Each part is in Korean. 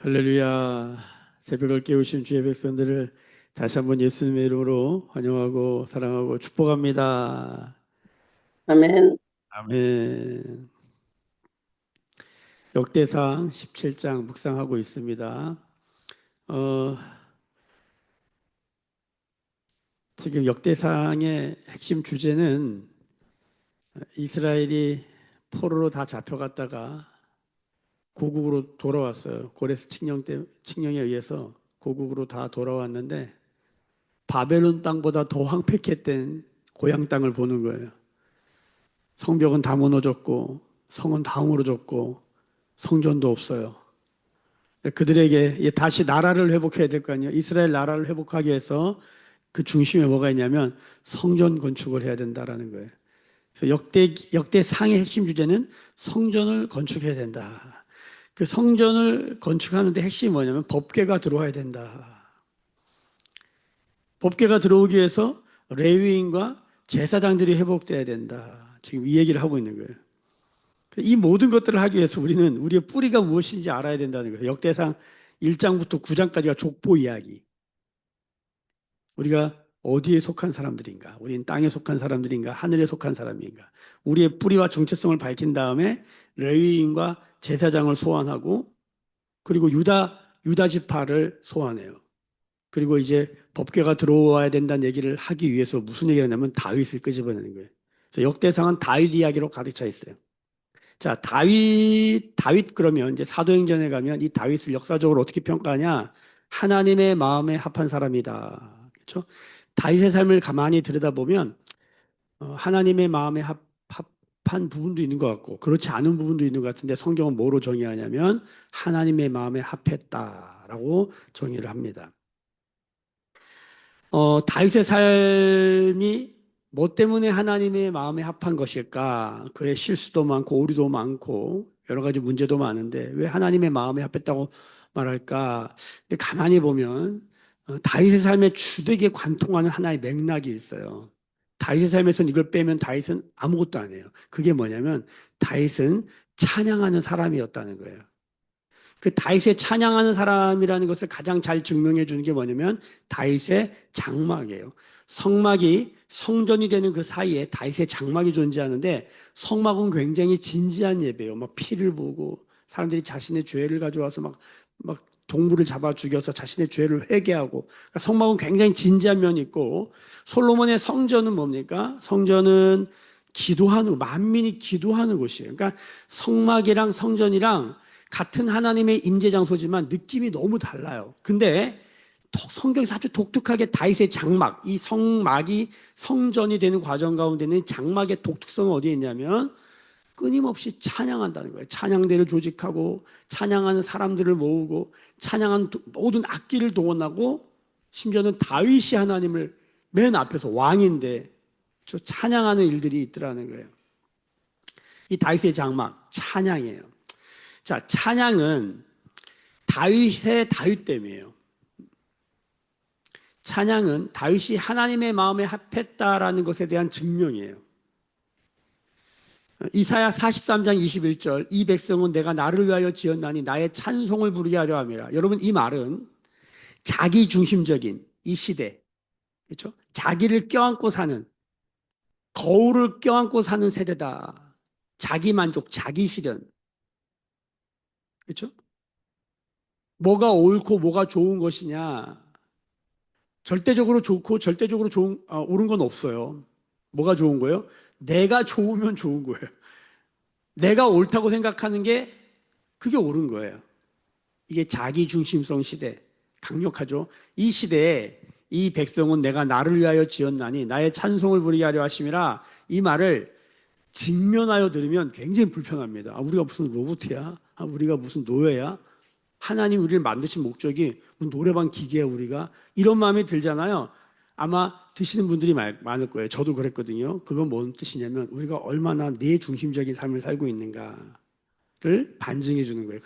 할렐루야. 새벽을 깨우신 주의 백성들을 다시 한번 예수님의 이름으로 환영하고 사랑하고 축복합니다. 아멘. 아멘. 역대상 17장 묵상하고 있습니다. 어, 지금 역대상의 핵심 주제는 이스라엘이 포로로 다 잡혀갔다가 고국으로 돌아왔어요. 고레스 칙령에 의해서 고국으로 다 돌아왔는데 바벨론 땅보다 더 황폐했던 고향 땅을 보는 거예요. 성벽은 다 무너졌고 성은 다 무너졌고 성전도 없어요. 그들에게 다시 나라를 회복해야 될 거 아니에요. 이스라엘 나라를 회복하기 위해서 그 중심에 뭐가 있냐면 성전 건축을 해야 된다라는 거예요. 그래서 역대 상의 핵심 주제는 성전을 건축해야 된다. 그 성전을 건축하는데 핵심이 뭐냐면 법궤가 들어와야 된다. 법궤가 들어오기 위해서 레위인과 제사장들이 회복돼야 된다. 지금 이 얘기를 하고 있는 거예요. 이 모든 것들을 하기 위해서 우리는 우리의 뿌리가 무엇인지 알아야 된다는 거예요. 역대상 1장부터 9장까지가 족보 이야기. 우리가 어디에 속한 사람들인가? 우리는 땅에 속한 사람들인가? 하늘에 속한 사람인가? 우리의 뿌리와 정체성을 밝힌 다음에 레위인과 제사장을 소환하고 그리고 유다 지파를 소환해요. 그리고 이제 법궤가 들어와야 된다는 얘기를 하기 위해서 무슨 얘기를 하냐면 다윗을 끄집어내는 거예요. 그래서 역대상은 다윗 이야기로 가득 차 있어요. 자, 다윗 그러면 이제 사도행전에 가면 이 다윗을 역사적으로 어떻게 평가하냐? 하나님의 마음에 합한 사람이다. 그렇죠? 다윗의 삶을 가만히 들여다보면 하나님의 마음에 합한 부분도 있는 것 같고 그렇지 않은 부분도 있는 것 같은데 성경은 뭐로 정의하냐면 하나님의 마음에 합했다라고 정의를 합니다. 다윗의 삶이 뭐 때문에 하나님의 마음에 합한 것일까? 그의 실수도 많고 오류도 많고 여러 가지 문제도 많은데 왜 하나님의 마음에 합했다고 말할까? 근데 가만히 보면 다윗의 삶에 주되게 관통하는 하나의 맥락이 있어요. 다윗의 삶에서는 이걸 빼면 다윗은 아무것도 안 해요. 그게 뭐냐면 다윗은 찬양하는 사람이었다는 거예요. 그 다윗의 찬양하는 사람이라는 것을 가장 잘 증명해 주는 게 뭐냐면 다윗의 장막이에요. 성막이 성전이 되는 그 사이에 다윗의 장막이 존재하는데 성막은 굉장히 진지한 예배예요. 막 피를 보고 사람들이 자신의 죄를 가져와서 막 동물을 잡아 죽여서 자신의 죄를 회개하고 그러니까 성막은 굉장히 진지한 면이 있고 솔로몬의 성전은 뭡니까? 성전은 기도하는 만민이 기도하는 곳이에요. 그러니까 성막이랑 성전이랑 같은 하나님의 임재 장소지만 느낌이 너무 달라요. 근데 성경에서 아주 독특하게 다윗의 장막, 이 성막이 성전이 되는 과정 가운데는 장막의 독특성은 어디에 있냐면 끊임없이 찬양한다는 거예요. 찬양대를 조직하고 찬양하는 사람들을 모으고 찬양하는 모든 악기를 동원하고 심지어는 다윗이 하나님을 맨 앞에서 왕인데 저 찬양하는 일들이 있더라는 거예요. 이 다윗의 장막, 찬양이에요. 자, 찬양은 다윗의 다윗됨이에요. 찬양은 다윗이 하나님의 마음에 합했다라는 것에 대한 증명이에요. 이사야 43장 21절 이 백성은 내가 나를 위하여 지었나니 나의 찬송을 부르게 하려 함이라. 여러분 이 말은 자기 중심적인 이 시대, 그렇죠? 자기를 껴안고 사는 거울을 껴안고 사는 세대다. 자기 만족, 자기 실현, 그렇죠? 뭐가 옳고 뭐가 좋은 것이냐? 절대적으로 좋고 절대적으로 옳은 건 없어요. 뭐가 좋은 거예요? 내가 좋으면 좋은 거예요. 내가 옳다고 생각하는 게 그게 옳은 거예요. 이게 자기 중심성 시대. 강력하죠. 이 시대에 이 백성은 내가 나를 위하여 지었나니 나의 찬송을 부르게 하려 하심이라 이 말을 직면하여 들으면 굉장히 불편합니다. 아, 우리가 무슨 로봇이야? 아, 우리가 무슨 노예야? 하나님 우리를 만드신 목적이 노래방 기계야 우리가? 이런 마음이 들잖아요. 아마 드시는 분들이 많을 거예요. 저도 그랬거든요. 그건 뭔 뜻이냐면 우리가 얼마나 내 중심적인 삶을 살고 있는가를 반증해 주는 거예요.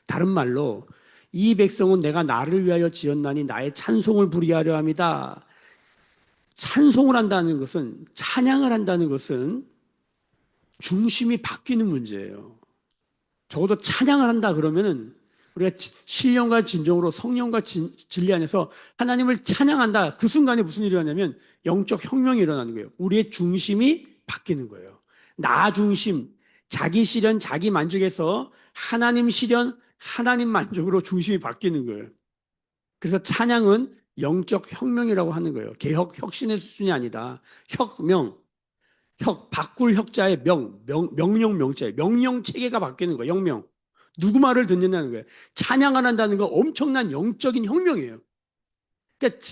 다른 말로 이 백성은 내가 나를 위하여 지었나니 나의 찬송을 부리게 하려 합니다. 찬송을 한다는 것은 찬양을 한다는 것은 중심이 바뀌는 문제예요. 적어도 찬양을 한다 그러면은 우리가 신령과 진정으로 성령과 진리 안에서 하나님을 찬양한다. 그 순간에 무슨 일이 일어나냐면 영적 혁명이 일어나는 거예요. 우리의 중심이 바뀌는 거예요. 나 중심, 자기 실현, 자기 만족에서 하나님 실현, 하나님 만족으로 중심이 바뀌는 거예요. 그래서 찬양은 영적 혁명이라고 하는 거예요. 개혁, 혁신의 수준이 아니다. 혁명, 바꿀 혁자의 명령 명자예요. 명령 체계가 바뀌는 거예요. 혁명. 누구 말을 듣는다는 거예요. 찬양을 한다는 거 엄청난 영적인 혁명이에요. 그러니까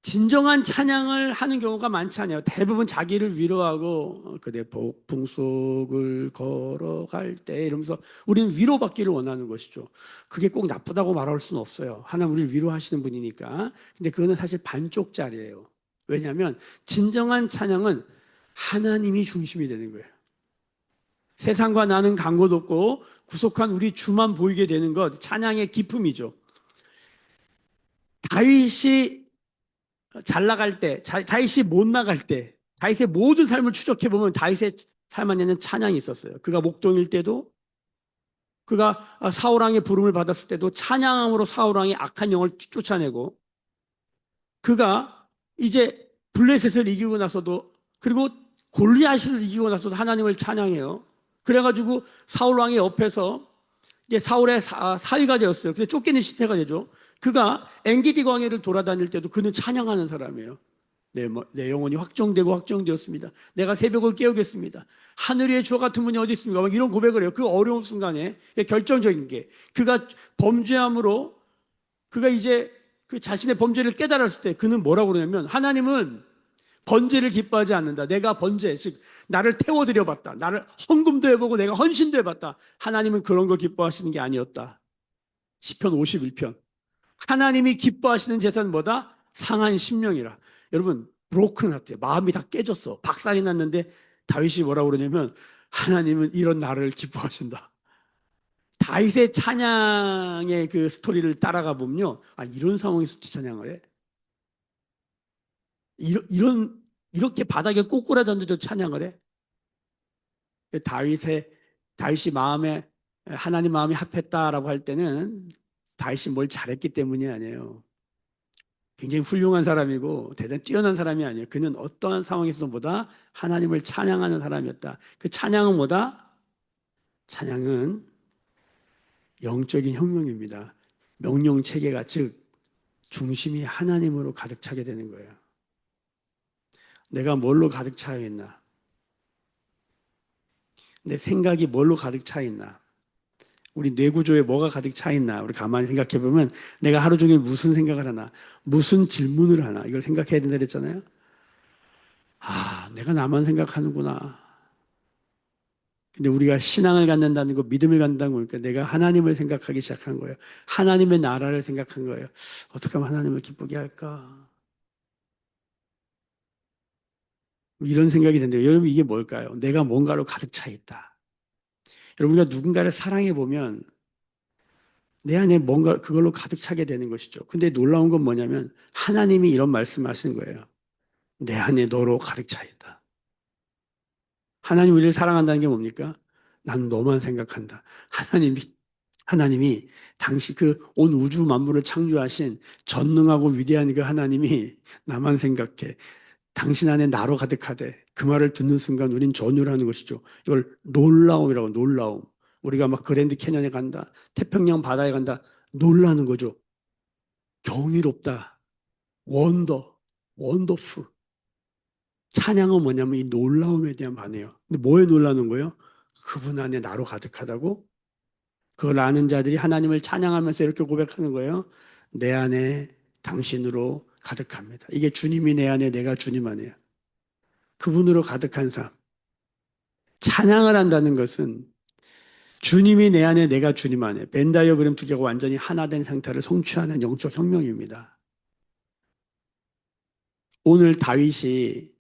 진정한 찬양을 하는 경우가 많지 않아요. 대부분 자기를 위로하고 그대 폭풍 속을 걸어갈 때 이러면서 우리는 위로받기를 원하는 것이죠. 그게 꼭 나쁘다고 말할 수는 없어요. 하나님 우리를 위로하시는 분이니까. 근데 그거는 사실 반쪽짜리예요. 왜냐하면 진정한 찬양은 하나님이 중심이 되는 거예요. 세상과 나는 간 곳 없고 구속한 우리 주만 보이게 되는 것, 찬양의 기품이죠. 다윗이 잘 나갈 때, 다윗이 못 나갈 때, 다윗의 모든 삶을 추적해 보면 다윗의 삶 안에는 찬양이 있었어요. 그가 목동일 때도, 그가 사울 왕의 부름을 받았을 때도 찬양함으로 사울 왕의 악한 영을 쫓아내고, 그가 이제 블레셋을 이기고 나서도, 그리고 골리앗을 이기고 나서도 하나님을 찬양해요. 그래가지고 사울 왕의 옆에서 이제 사울의 사위가 되었어요. 근데 쫓기는 시태가 되죠. 그가 엔기디 광야를 돌아다닐 때도 그는 찬양하는 사람이에요. 내 영혼이 확정되고 확정되었습니다. 내가 새벽을 깨우겠습니다. 하늘 위에 주와 같은 분이 어디 있습니까? 막 이런 고백을 해요. 그 어려운 순간에 결정적인 게 그가 범죄함으로 그가 이제 그 자신의 범죄를 깨달았을 때 그는 뭐라고 그러냐면 하나님은 번제를 기뻐하지 않는다. 내가 번제, 즉 나를 태워드려 봤다. 나를 헌금도 해보고 내가 헌신도 해봤다. 하나님은 그런 거 기뻐하시는 게 아니었다. 시편 51편. 하나님이 기뻐하시는 제사는 뭐다? 상한 심령이라. 여러분 브로큰 하트, 마음이 다 깨졌어. 박살이 났는데 다윗이 뭐라고 그러냐면 하나님은 이런 나를 기뻐하신다. 다윗의 찬양의 그 스토리를 따라가 보면요, 이런 상황에서 찬양을 해. 이렇게 바닥에 꼬꾸라졌는데도 찬양을 해. 다윗이 마음에 하나님 마음이 합했다라고 할 때는 다윗이 뭘 잘했기 때문이 아니에요. 굉장히 훌륭한 사람이고 대단히 뛰어난 사람이 아니에요. 그는 어떠한 상황에서보다 하나님을 찬양하는 사람이었다. 그 찬양은 뭐다? 찬양은 영적인 혁명입니다. 명령 체계가 즉 중심이 하나님으로 가득 차게 되는 거예요. 내가 뭘로 가득 차 있나? 내 생각이 뭘로 가득 차 있나? 우리 뇌구조에 뭐가 가득 차 있나? 우리 가만히 생각해 보면 내가 하루 종일 무슨 생각을 하나? 무슨 질문을 하나? 이걸 생각해야 된다 그랬잖아요. 내가 나만 생각하는구나. 근데 우리가 신앙을 갖는다는 거, 믿음을 갖는다는 거니까 내가 하나님을 생각하기 시작한 거예요. 하나님의 나라를 생각한 거예요. 어떻게 하면 하나님을 기쁘게 할까? 이런 생각이 든대요. 여러분 이게 뭘까요? 내가 뭔가로 가득 차 있다. 여러분 우리가 누군가를 사랑해 보면 내 안에 뭔가 그걸로 가득 차게 되는 것이죠. 근데 놀라운 건 뭐냐면 하나님이 이런 말씀하시는 거예요. 내 안에 너로 가득 차 있다. 하나님 우리를 사랑한다는 게 뭡니까? 난 너만 생각한다. 하나님이 당시 그 온 우주 만물을 창조하신 전능하고 위대한 그 하나님이 나만 생각해. 당신 안에 나로 가득하되 그 말을 듣는 순간 우린 전율 하는 것이죠. 이걸 놀라움이라고 놀라움. 우리가 막 그랜드 캐년에 간다. 태평양 바다에 간다. 놀라는 거죠. 경이롭다. 원더. 원더풀. 찬양은 뭐냐면 이 놀라움에 대한 반응이에요. 근데 뭐에 놀라는 거예요? 그분 안에 나로 가득하다고? 그걸 아는 자들이 하나님을 찬양하면서 이렇게 고백하는 거예요. 내 안에 당신으로 가득합니다. 이게 주님이 내 안에 내가 주님 안에요. 그분으로 가득한 삶. 찬양을 한다는 것은 주님이 내 안에 내가 주님 안에 벤 다이어그램 두 개가 완전히 하나 된 상태를 성취하는 영적 혁명입니다. 오늘 다윗이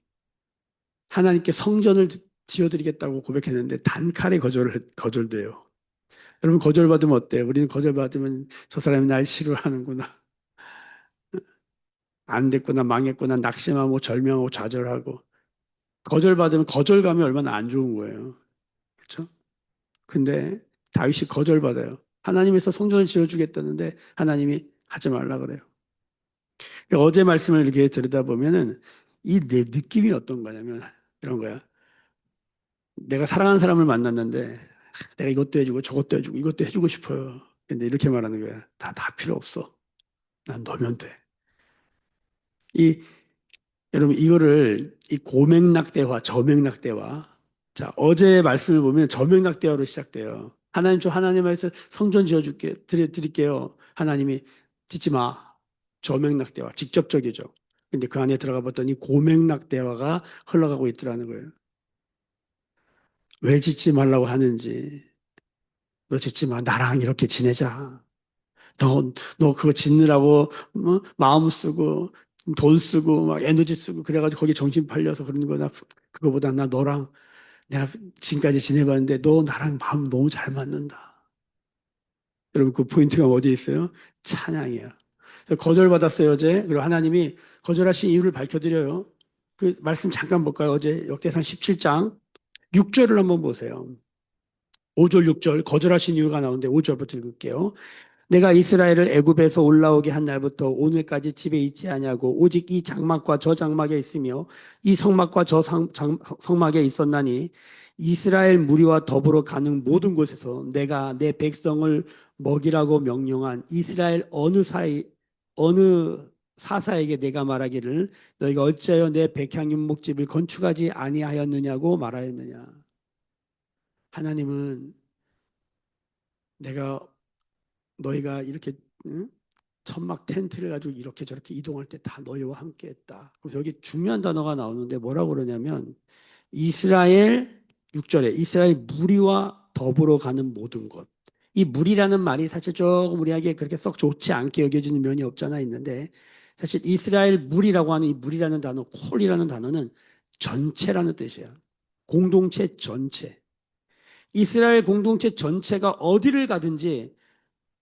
하나님께 성전을 지어드리겠다고 고백했는데 단칼에 거절돼요. 여러분 거절받으면 어때요? 우리는 거절받으면 저 사람이 날 싫어하는구나. 안 됐구나, 망했구나, 낙심하고 절명하고 좌절하고. 거절받으면 거절감이 얼마나 안 좋은 거예요. 그렇죠? 근데 다윗이 거절받아요. 하나님에서 성전을 지어주겠다는데 하나님이 하지 말라 그래요. 어제 말씀을 이렇게 들여다보면은 이 내 느낌이 어떤 거냐면 이런 거야. 내가 사랑하는 사람을 만났는데 내가 이것도 해주고 저것도 해주고 이것도 해주고 싶어요. 근데 이렇게 말하는 거야. 다 필요 없어. 난 너면 돼. 이 여러분 이거를 이 고맥락대화, 저맥락대화. 자, 어제 말씀을 보면 저맥락대화로 시작돼요. 하나님 저 하나님께서 성전 지어줄게 드릴게요. 하나님이 짓지 마. 저맥락대화, 직접적이죠. 근데 그 안에 들어가 봤더니 고맥락대화가 흘러가고 있더라는 거예요. 왜 짓지 말라고 하는지. 너 짓지 마. 나랑 이렇게 지내자. 너 그거 짓느라고 뭐 마음 쓰고 돈 쓰고 막 에너지 쓰고 그래가지고 거기 정신 팔려서 그러는 거나 그거보다 나 너랑 내가 지금까지 지내봤는데 너 나랑 마음 너무 잘 맞는다. 여러분 그 포인트가 어디에 있어요? 찬양이야. 거절받았어요 어제. 그리고 하나님이 거절하신 이유를 밝혀드려요. 그 말씀 잠깐 볼까요? 어제 역대상 17장 6절을 한번 보세요. 5절 6절 거절하신 이유가 나오는데 5절부터 읽을게요. 내가 이스라엘을 애굽에서 올라오게 한 날부터 오늘까지 집에 있지 아니하고 오직 이 장막과 저 장막에 있으며 이 성막과 저 성막에 있었나니 이스라엘 무리와 더불어 가는 모든 곳에서 내가 내 백성을 먹이라고 명령한 이스라엘 어느 사사에게 내가 말하기를 너희가 어찌하여 내 백향윤목집을 건축하지 아니하였느냐고 말하였느냐. 하나님은 내가 너희가 이렇게 응? 천막 텐트를 가지고 이렇게 저렇게 이동할 때 다 너희와 함께 했다. 그래서 여기 중요한 단어가 나오는데 뭐라고 그러냐면 이스라엘 6절에 이스라엘 무리와 더불어 가는 모든 것. 이 무리라는 말이 사실 조금 우리에게 그렇게 썩 좋지 않게 여겨지는 면이 없잖아 있는데 사실 이스라엘 무리라고 하는 이 무리라는 단어, 콜이라는 단어는 전체라는 뜻이야. 공동체 전체. 이스라엘 공동체 전체가 어디를 가든지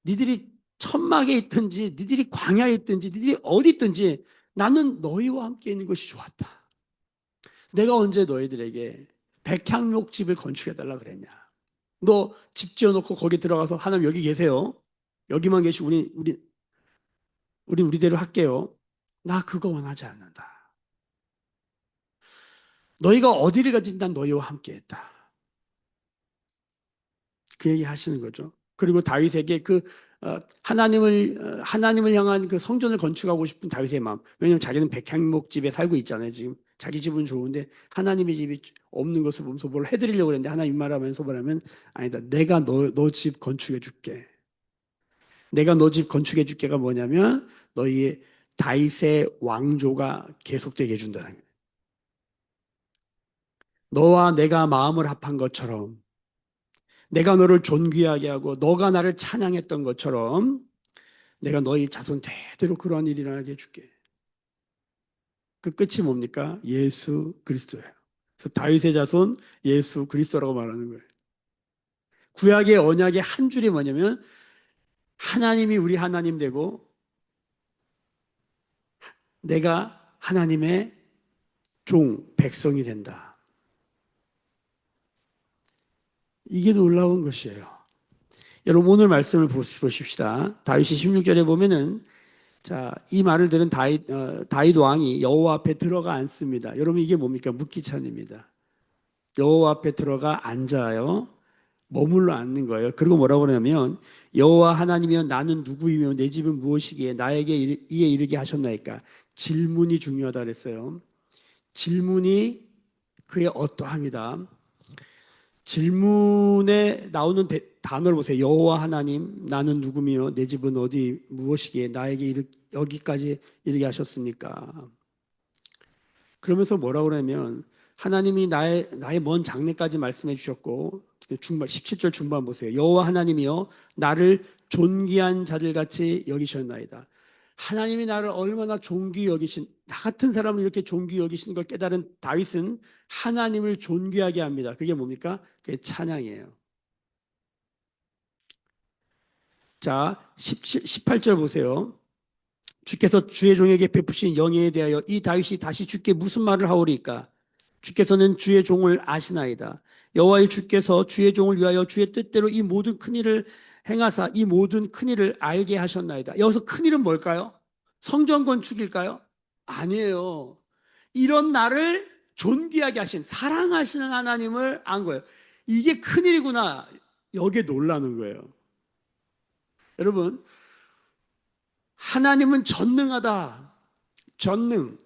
니들이 천막에 있든지 니들이 광야에 있든지 니들이 어디 있든지 나는 너희와 함께 있는 것이 좋았다. 내가 언제 너희들에게 백향목집을 건축해달라 그랬냐. 너 집 지어놓고 거기 들어가서 하나님 여기 계세요. 여기만 계시고 우리 우리대로 할게요. 나 그거 원하지 않는다. 너희가 어디를 가든 난 너희와 함께 했다. 그 얘기 하시는 거죠. 그리고 다윗에게 하나님을 향한 그 성전을 건축하고 싶은 다윗의 마음. 왜냐하면 자기는 백향목 집에 살고 있잖아요. 지금 자기 집은 좋은데 하나님의 집이 없는 것을 보면서 뭘 해드리려고 그랬는데 하나님 말하면서 뭐라면 아니다. 내가 너 집 건축해 줄게. 내가 너 집 건축해 줄게가 뭐냐면 너희의 다윗의 왕조가 계속되게 해준다는 거예요. 너와 내가 마음을 합한 것처럼 내가 너를 존귀하게 하고 너가 나를 찬양했던 것처럼 내가 너희 자손 대대로 그러한 일이 일어나게 해줄게. 그 끝이 뭡니까? 예수 그리스도예요. 그래서 다윗의 자손 예수 그리스도라고 말하는 거예요. 구약의 언약의 한 줄이 뭐냐면 하나님이 우리 하나님 되고 내가 하나님의 백성이 된다. 이게 놀라운 것이에요. 여러분 오늘 말씀을 보십시다. 다윗이 16절에 보면은 자, 이 말을 들은 다윗 왕이 여호와 앞에 들어가 앉습니다. 여러분 이게 뭡니까? 묵기찬입니다. 여호와 앞에 들어가 앉아요. 머물러 앉는 거예요. 그리고 뭐라고 그러냐면 여호와 하나님이여 나는 누구이며 내 집은 무엇이기에 나에게 이에 이르게 하셨나이까? 질문이 중요하다 그랬어요. 질문이 그의 어떠함이다. 질문에 나오는 단어를 보세요. 여호와 하나님, 나는 누구며 내 집은 어디 무엇이기에 나에게 여기까지 이르게 하셨습니까? 그러면서 뭐라고 그러냐면 하나님이 나의 먼 장래까지 말씀해 주셨고 중반 17절 중반 보세요. 여호와 하나님이여 나를 존귀한 자들 같이 여기셨나이다. 하나님이 나를 얼마나 존귀 여기신 나 같은 사람을 이렇게 존귀 여기시는 걸 깨달은 다윗은 하나님을 존귀하게 합니다. 그게 뭡니까? 그게 찬양이에요. 자, 18절 보세요. 주께서 주의 종에게 베푸신 영예에 대하여 이 다윗이 다시 주께 무슨 말을 하오리까? 주께서는 주의 종을 아시나이다. 여호와의 주께서 주의 종을 위하여 주의 뜻대로 이 모든 큰 일을 행하사 이 모든 큰일을 알게 하셨나이다. 여기서 큰일은 뭘까요? 성전 건축일까요? 아니에요. 이런 나를 존귀하게 하신 사랑하시는 하나님을 안 거예요. 이게 큰일이구나. 여기에 놀라는 거예요. 여러분, 하나님은 전능하다. 전능.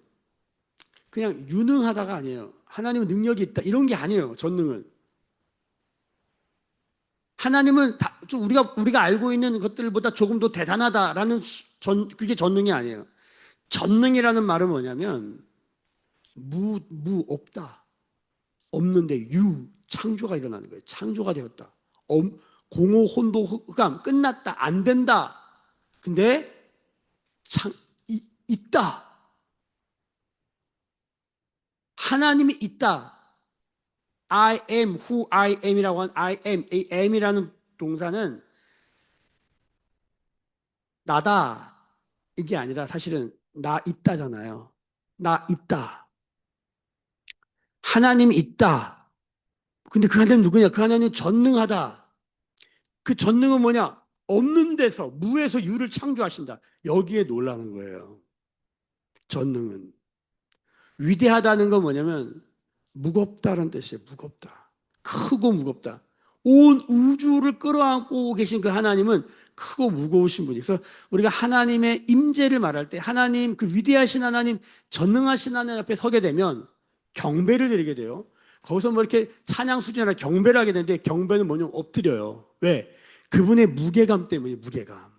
그냥 유능하다가 아니에요. 하나님은 능력이 있다. 이런 게 아니에요. 전능은. 하나님은 좀 우리가 알고 있는 것들보다 조금 더 대단하다라는 그게 전능이 아니에요. 전능이라는 말은 뭐냐면 없다. 없는데 창조가 일어나는 거예요. 창조가 되었다. 공허, 혼도, 흑암, 끝났다. 안 된다. 근데 있다. 하나님이 있다. I am who I am이라고 한 I am, 이 am이라는 동사는 나다. 이게 아니라 사실은 나 있다잖아요. 나 있다. 하나님이 있다. 근데 그 하나님 누구냐? 그 하나님 전능하다. 그 전능은 뭐냐? 없는 데서, 무에서 유를 창조하신다. 여기에 놀라는 거예요. 전능은. 위대하다는 건 뭐냐면 무겁다는 뜻이에요. 무겁다. 크고 무겁다. 온 우주를 끌어안고 계신 그 하나님은 크고 무거우신 분이. 그래서 우리가 하나님의 임재를 말할 때 하나님, 그 위대하신 하나님, 전능하신 하나님 앞에 서게 되면 경배를 드리게 돼요. 거기서 뭐 이렇게 찬양 수준이나 경배를 하게 되는데 경배는 뭐냐면 엎드려요. 왜? 그분의 무게감 때문에 무게감.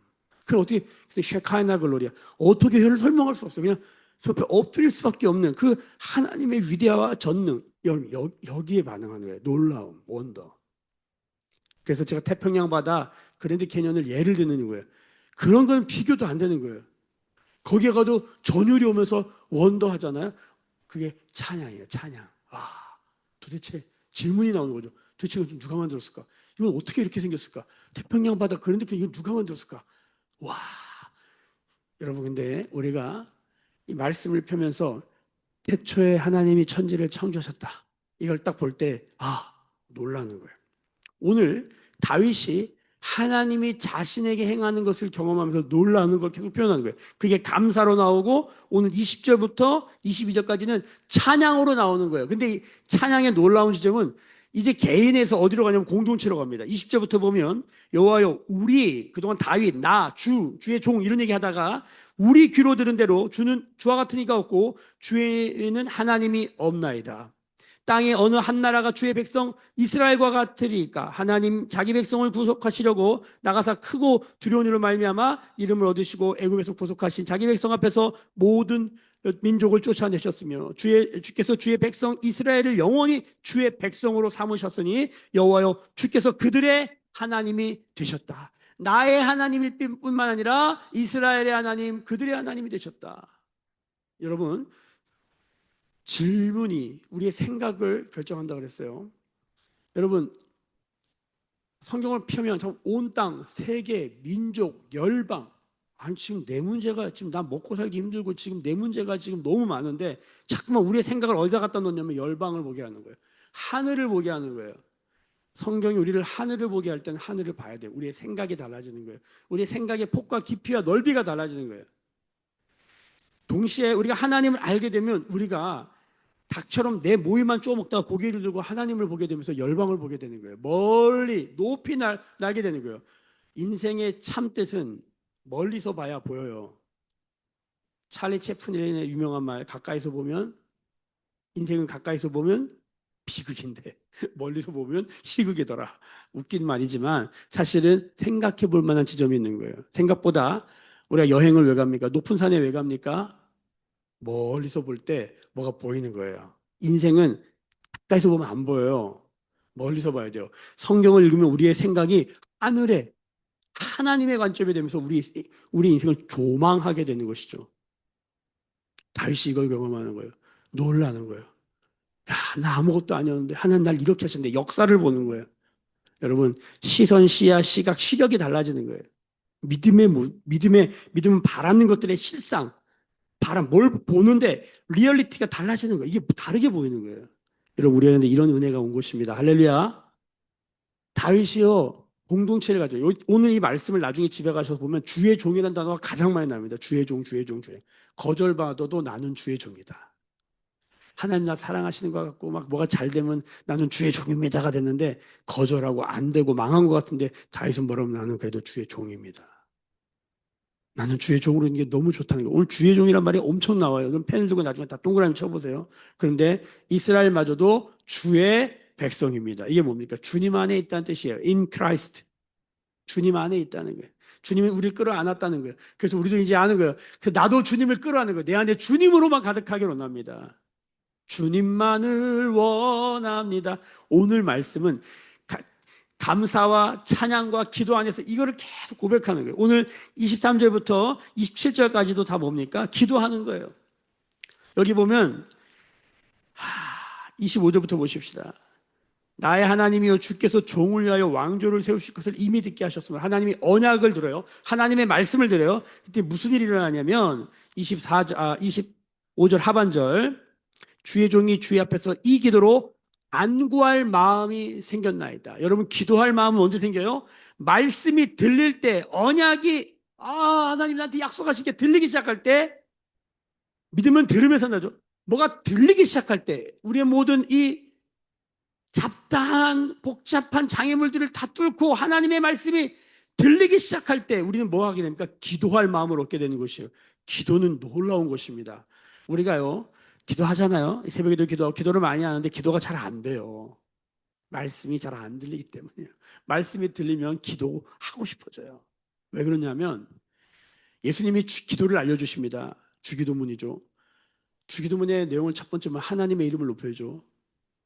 그럼 어떻게 쉐카이나 글로리아 어떻게 혀를 설명할 수 없어요. 그냥 저 옆에 엎드릴 수밖에 없는 그 하나님의 위대와 전능 여기에 반응하는 거예요. 놀라움, 원더. 그래서 제가 태평양 바다 그랜드 캐년을 예를 드는 거예요. 그런 건 비교도 안 되는 거예요. 거기에 가도 전율이 오면서 원더 하잖아요. 그게 찬양이에요. 찬양. 도대체 질문이 나오는 거죠. 도대체 이거 누가 만들었을까? 이건 어떻게 이렇게 생겼을까? 태평양 바다 그랜드 캐년 이건 누가 만들었을까? 와. 여러분 근데 우리가 이 말씀을 펴면서 태초에 하나님이 천지를 창조하셨다. 이걸 딱 볼 때 놀라는 거예요. 오늘 다윗이 하나님이 자신에게 행하는 것을 경험하면서 놀라는 걸 계속 표현하는 거예요. 그게 감사로 나오고 오늘 20절부터 22절까지는 찬양으로 나오는 거예요. 근데 이 찬양의 놀라운 지점은 이제 개인에서 어디로 가냐면 공동체로 갑니다. 20절부터 보면 여호와여 우리 그동안 다윗 주의 종 이런 얘기 하다가 우리 귀로 들은 대로 주와 같은 이가 없고 주에는 하나님이 없나이다. 땅에 어느 한 나라가 주의 백성 이스라엘과 같으리까 하나님 자기 백성을 구속하시려고 나가사 크고 두려운 일로 말미암아 이름을 얻으시고 애굽에서 구속하신 자기 백성 앞에서 모든 민족을 쫓아내셨으며 주께서 주의 백성 이스라엘을 영원히 주의 백성으로 삼으셨으니 여호와여 주께서 그들의 하나님이 되셨다. 나의 하나님일 뿐만 아니라 이스라엘의 하나님 그들의 하나님이 되셨다. 여러분 질문이 우리의 생각을 결정한다고 그랬어요. 여러분 성경을 펴면 온 땅, 세계, 민족, 열방 지금 내 문제가 지금 나 먹고 살기 힘들고 지금 내 문제가 지금 너무 많은데 자꾸만 우리의 생각을 어디다 갖다 놓냐면 열방을 보게 하는 거예요. 하늘을 보게 하는 거예요. 성경이 우리를 하늘을 보게 할 때는 하늘을 봐야 돼요. 우리의 생각이 달라지는 거예요. 우리의 생각의 폭과 깊이와 넓이가 달라지는 거예요. 동시에 우리가 하나님을 알게 되면 우리가 닭처럼 내 모이만 쪼먹다가 고개를 들고 하나님을 보게 되면서 열방을 보게 되는 거예요. 멀리 높이 날게 되는 거예요. 인생의 참뜻은 멀리서 봐야 보여요. 찰리 채플린의 유명한 말 가까이서 보면 인생은 가까이서 보면 비극인데 멀리서 보면 희극이더라. 웃긴 말이지만 사실은 생각해 볼 만한 지점이 있는 거예요. 생각보다 우리가 여행을 왜 갑니까? 높은 산에 왜 갑니까? 멀리서 볼 때 뭐가 보이는 거예요. 인생은 가까이서 보면 안 보여요. 멀리서 봐야 돼요. 성경을 읽으면 우리의 생각이 하늘에 하나님의 관점이 되면서 우리 인생을 조망하게 되는 것이죠. 다윗이 이걸 경험하는 거예요. 놀라는 거예요. 나 아무것도 아니었는데 하나님 날 이렇게 하셨는데 역사를 보는 거예요. 여러분 시선, 시야, 시각, 시력이 달라지는 거예요. 믿음은 바라는 것들의 실상, 뭘 보는데 리얼리티가 달라지는 거예요. 이게 다르게 보이는 거예요. 여러분 우리한테 이런 은혜가 온 것입니다. 할렐루야. 다윗이요 공동체를 가져요. 오늘 이 말씀을 나중에 집에 가셔서 보면 주의 종이라는 단어가 가장 많이 나옵니다. 주의 종, 주의 종, 주의. 거절받아도 나는 주의 종이다. 하나님 나 사랑하시는 것 같고 막 뭐가 잘 되면 나는 주의 종입니다가 됐는데 거절하고 안 되고 망한 것 같은데 다윗은 뭐라면 나는 그래도 주의 종입니다. 나는 주의 종으로 있는 게 너무 좋다는 거예요. 오늘 주의 종이란 말이 엄청 나와요. 그럼 펜을 들고 나중에 다 동그라미 쳐보세요. 그런데 이스라엘마저도 주의 백성입니다. 이게 뭡니까? 주님 안에 있다는 뜻이에요. In Christ. 주님 안에 있다는 거예요. 주님이 우리를 끌어안았다는 거예요. 그래서 우리도 이제 아는 거예요. 나도 주님을 끌어안는 거예요. 내 안에 주님으로만 가득하기를 원합니다. 주님만을 원합니다. 오늘 말씀은 감사와 찬양과 기도 안에서 이거를 계속 고백하는 거예요. 오늘 23절부터 27절까지도 다 뭡니까? 기도하는 거예요. 여기 보면 25절부터 보십시다. 나의 하나님이여 주께서 종을 위하여 왕조를 세우실 것을 이미 듣게 하셨습니다. 하나님이 언약을 들어요. 하나님의 말씀을 들어요. 그때 무슨 일이 일어나냐면 25절 하반절 주의 종이 주의 앞에서 이 기도로 안구할 마음이 생겼나이다. 여러분 기도할 마음은 언제 생겨요? 말씀이 들릴 때 언약이 하나님 나한테 약속하신 게 들리기 시작할 때 믿음은 들으면서 나죠. 뭐가 들리기 시작할 때 우리의 모든 이 잡다한 복잡한 장애물들을 다 뚫고 하나님의 말씀이 들리기 시작할 때 우리는 뭐 하게 됩니까? 기도할 마음을 얻게 되는 것이에요. 기도는 놀라운 것입니다. 우리가요 기도하잖아요. 새벽에도 기도하고 기도를 많이 하는데 기도가 잘 안 돼요. 말씀이 잘 안 들리기 때문이에요. 말씀이 들리면 기도하고 싶어져요. 왜 그러냐면 예수님이 기도를 알려주십니다. 주기도문이죠. 주기도문의 내용을 첫 번째는 하나님의 이름을 높여줘.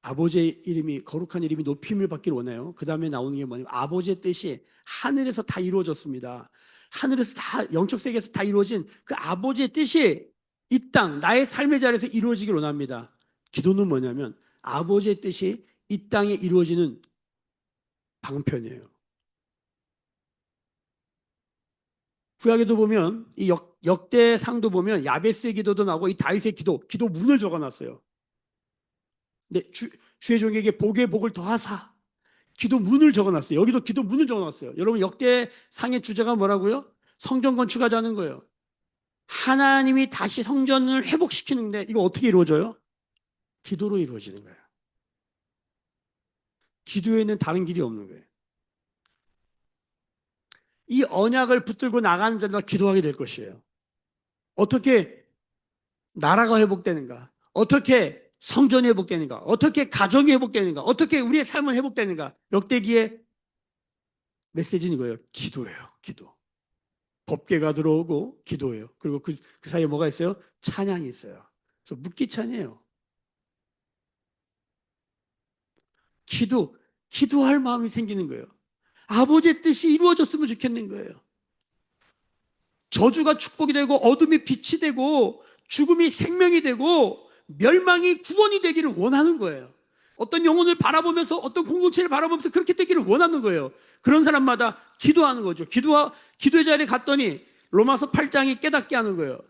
아버지의 이름이 거룩한 이름이 높임을 받기를 원해요. 그 다음에 나오는 게 뭐냐면 아버지의 뜻이 하늘에서 다 이루어졌습니다. 하늘에서 다 영적 세계에서 다 이루어진 그 아버지의 뜻이 이 땅 나의 삶의 자리에서 이루어지길 원합니다. 기도는 뭐냐면 아버지의 뜻이 이 땅에 이루어지는 방편이에요. 구약에도 보면 이 역대상도 보면 야베스의 기도도 나오고 이 다윗의 기도문을 적어놨어요. 근데 주의 종에게 복의 복을 더하사 기도문을 적어놨어요. 여기도 기도문을 적어놨어요. 여러분 역대상의 주제가 뭐라고요? 성전 건축하자는 거예요. 하나님이 다시 성전을 회복시키는데 이거 어떻게 이루어져요? 기도로 이루어지는 거예요. 기도에는 다른 길이 없는 거예요. 이 언약을 붙들고 나가는 자가 기도하게 될 것이에요. 어떻게 나라가 회복되는가? 어떻게 성전이 회복되는가? 어떻게 가정이 회복되는가? 어떻게 우리의 삶은 회복되는가? 역대기의 메시지는 이거예요. 기도예요. 기도. 법궤가 들어오고 기도예요. 그리고 그 사이에 뭐가 있어요? 찬양이 있어요. 그래서 묵기찬이에요. 기도할 마음이 생기는 거예요. 아버지의 뜻이 이루어졌으면 좋겠는 거예요. 저주가 축복이 되고 어둠이 빛이 되고 죽음이 생명이 되고 멸망이 구원이 되기를 원하는 거예요. 어떤 영혼을 바라보면서 어떤 공동체를 바라보면서 그렇게 되기를 원하는 거예요. 그런 사람마다 기도하는 거죠. 기도의 자리에 갔더니 로마서 8장이 깨닫게 하는 거예요.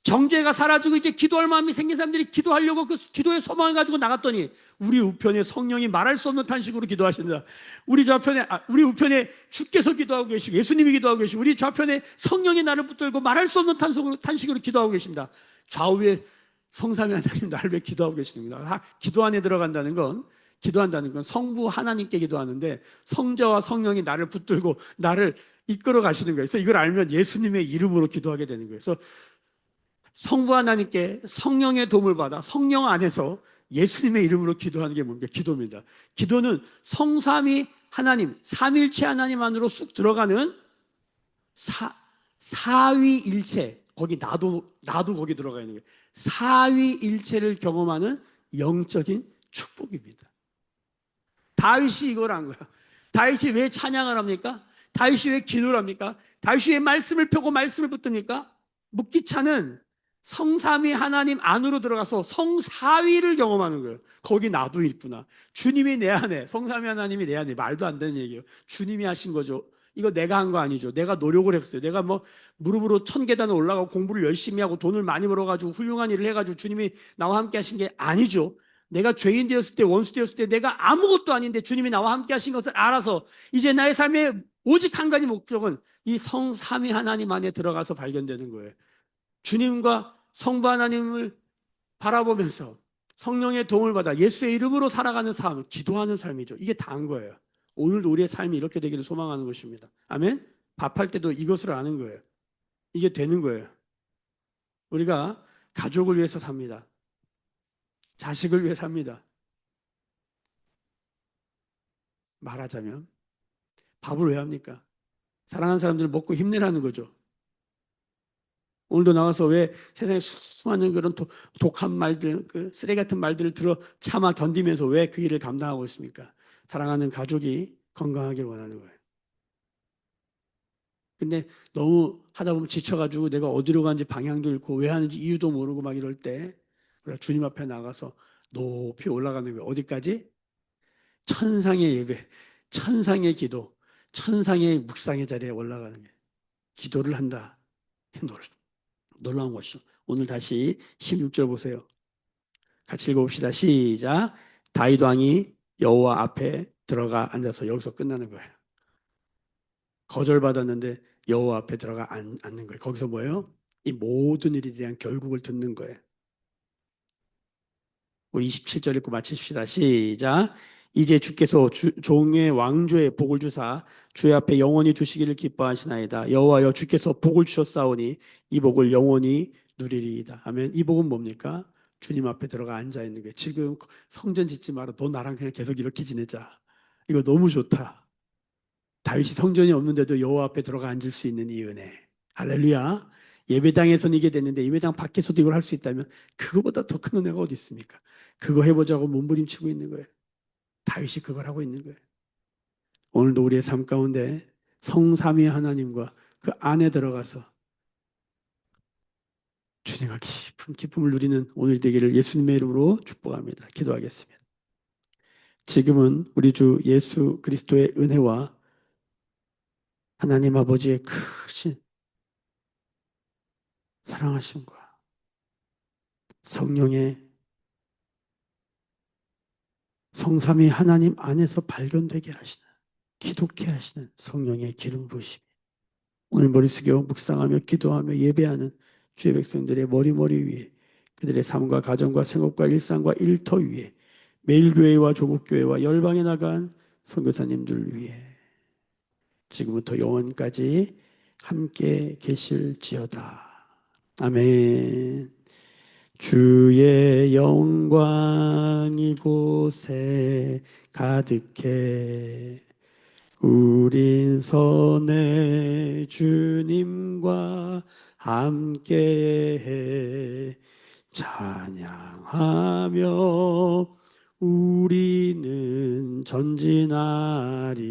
정죄가 사라지고 이제 기도할 마음이 생긴 사람들이 기도하려고 그 기도의 소망을 가지고 나갔더니 우리 우편에 성령이 말할 수 없는 탄식으로 기도하신다. 우리 우편에 주께서 기도하고 계시고 예수님이 기도하고 계시고 우리 좌편에 성령이 나를 붙들고 말할 수 없는 탄식으로 기도하고 계신다. 좌우에 성삼위 하나님 나를 왜 기도하고 계십니다. 기도 안에 들어간다는 건 기도한다는 건 성부 하나님께 기도하는데 성자와 성령이 나를 붙들고 나를 이끌어 가시는 거예요. 그래서 이걸 알면 예수님의 이름으로 기도하게 되는 거예요. 그래서 성부 하나님께 성령의 도움을 받아 성령 안에서 예수님의 이름으로 기도하는 게 뭡니까? 기도입니다. 기도는 성삼위 하나님, 삼일체 하나님 안으로 쑥 들어가는 사위일체, 거기 나도 거기 들어가 있는 거예요. 사위일체를 경험하는 영적인 축복입니다. 다윗이 이걸 한 거야. 다윗이 왜 찬양을 합니까? 다윗이 왜 기도를 합니까? 다윗이 왜 말씀을 펴고 말씀을 붙듭니까? 묵기차는 성삼위 하나님 안으로 들어가서 성사위를 경험하는 거예요. 거기 나도 있구나. 주님이 내 안에, 성삼위 하나님이 내 안에. 말도 안 되는 얘기예요. 주님이 하신 거죠. 이거 내가 한 거 아니죠. 내가 노력을 했어요. 내가 뭐 무릎으로 1000계단을 올라가고 공부를 열심히 하고 돈을 많이 벌어가지고 훌륭한 일을 해가지고 주님이 나와 함께 하신 게 아니죠. 내가 죄인 되었을 때, 원수 되었을 때 내가 아무것도 아닌데 주님이 나와 함께 하신 것을 알아서 이제 나의 삶에 오직 한 가지 목적은 이 성삼위 하나님 안에 들어가서 발견되는 거예요. 주님과 성부 하나님을 바라보면서 성령의 도움을 받아 예수의 이름으로 살아가는 삶, 기도하는 삶이죠. 이게 다인 거예요. 오늘도 우리의 삶이 이렇게 되기를 소망하는 것입니다. 아멘? 밥할 때도 이것을 아는 거예요. 이게 되는 거예요. 우리가 가족을 위해서 삽니다. 자식을 위해 삽니다. 말하자면 밥을 왜 합니까? 사랑하는 사람들을 먹고 힘내라는 거죠. 오늘도 나와서 왜 세상에 수많은 그런 독한 말들, 그 쓰레기 같은 말들을 들어 참아 견디면서 왜 그 일을 감당하고 있습니까? 사랑하는 가족이 건강하길 원하는 거예요. 근데 너무 하다 보면 지쳐가지고 내가 어디로 가는지 방향도 잃고 왜 하는지 이유도 모르고 막 이럴 때 우리가 주님 앞에 나가서 높이 올라가는 거예요. 어디까지? 천상의 예배, 천상의 기도, 천상의 묵상의 자리에 올라가는 거예요. 기도를 한다. 놀라운 것이죠. 오늘 다시 16절 보세요. 같이 읽어봅시다. 시작. 다윗 왕이 여호와 앞에 들어가 앉아서 여기서 끝나는 거예요. 거절받았는데 여호와 앞에 들어가 앉는 거예요. 거기서 뭐예요? 이 모든 일에 대한 결국을 듣는 거예요. 우리 27절 읽고 마치십시다. 시작. 이제 주께서 종의 왕조의 복을 주사 주의 앞에 영원히 두시기를 기뻐하시나이다. 여호와여 주께서 복을 주셨사오니 이 복을 영원히 누리리이다. 아멘. 이 복은 뭡니까? 주님 앞에 들어가 앉아 있는 거예요. 지금 성전 짓지 마라. 너 나랑 그냥 계속 이렇게 지내자. 이거 너무 좋다. 다윗이 성전이 없는데도 여호와 앞에 들어가 앉을 수 있는 이 은혜. 할렐루야. 예배당에서는 이게 됐는데 예배당 밖에서도 이걸 할 수 있다면 그거보다 더 큰 은혜가 어디 있습니까? 그거 해보자고 몸부림치고 있는 거예요. 다윗이 그걸 하고 있는 거예요. 오늘도 우리의 삶 가운데 성삼위 하나님과 그 안에 들어가서 주님과 깊은 기쁨을 누리는 오늘 되기를 예수님의 이름으로 축복합니다. 기도하겠습니다. 지금은 우리 주 예수 그리스도의 은혜와 하나님 아버지의 크신 사랑하심과 성령의 성삼위 하나님 안에서 발견되게 하시는 기독케 하시는 성령의 기름 부으심 오늘 머리 숙여 묵상하며 기도하며 예배하는 주의 백성들의 머리 위에 그들의 삶과 가정과 생업과 일상과 일터 위에 매일교회와 조국교회와 열방에 나간 선교사님들 위해 지금부터 영원까지 함께 계실지어다. 아멘. 주의 영광 이곳에 가득해 우린 선의 주님과 함께해 찬양하며 우리는 전진하리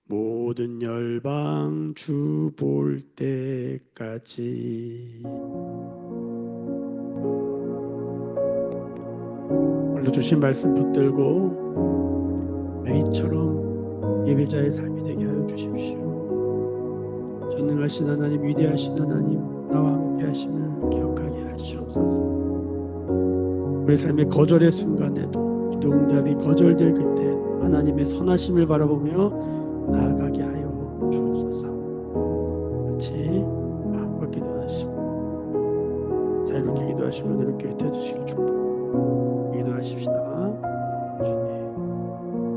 모든 열방 주 볼 때까지. 오늘도 주신 말씀 붙들고 메이처럼 예배자의 삶이 되게 하여 주십시오. 전능하신 하나님, 위대하신 하나님, 나와 함께 하심을 기억하게 하시옵소서. 우리 삶의 거절의 순간에도 기도 응답이 거절될 그때 하나님의 선하심을 바라보며 나아가게 하여 주옵소서. 같이 마음껏 기도하시고 자유롭게 기도하시면 이렇게 해주시길 축복합니다.